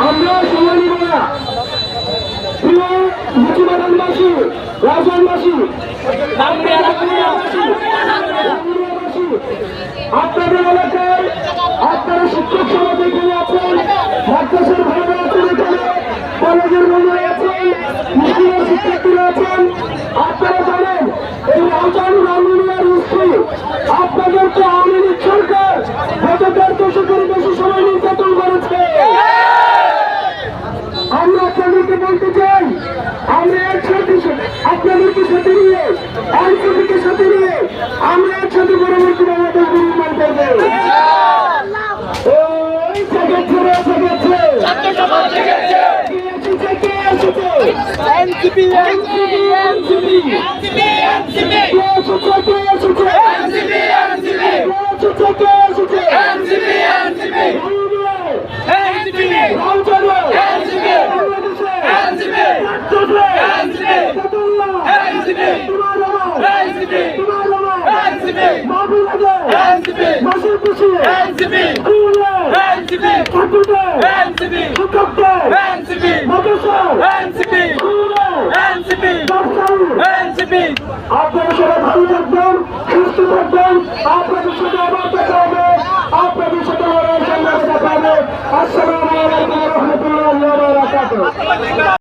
আমরা সময় নিব না। প্রিয় মুখিবাগানবাসী, রাজনবাসী, আপনাদের এলাকায় আপনারা শিক্ষক সমাজ এখানে আছেন, মাদ্রাসার ভাইরা আছেন, এখানে কলেজের বন্ধুরা আছেন, স্কুলের শিক্ষার্থীরা আছেন। আপনারা জানেন এই রাউজান রামুনিয়ার স্ত্রী আপনাদেরকে আওয়ামী লীগ সরকার গত ১.৫ দশকের বেশি সময় নির্যাতন করেছে। আমরা আপনাদেরকে বলতে চাই, আমরা একসাথে আপনাদেরকে সাথে নিয়ে, আইনজীবীকে সাথে নিয়ে আমরা একসাথে পরবর্তী বাংলাদেশ নির্মাণ করবো। ওই জেগেছে রে, জেগেছে এনসিপি, এনসিপি, এনসিপি, আপনারা সবাই ভালো থাকবেন, সুস্থ থাকবেন। আপনাদের সাথে আবার দেখা হবে, আপনাদের সাথে লড়াই সংগ্রামে দেখা হবে। আসসালামু আলাইকুম ওয়া রাহমাতুল্লাহি ওয়া বারাকাতুহু।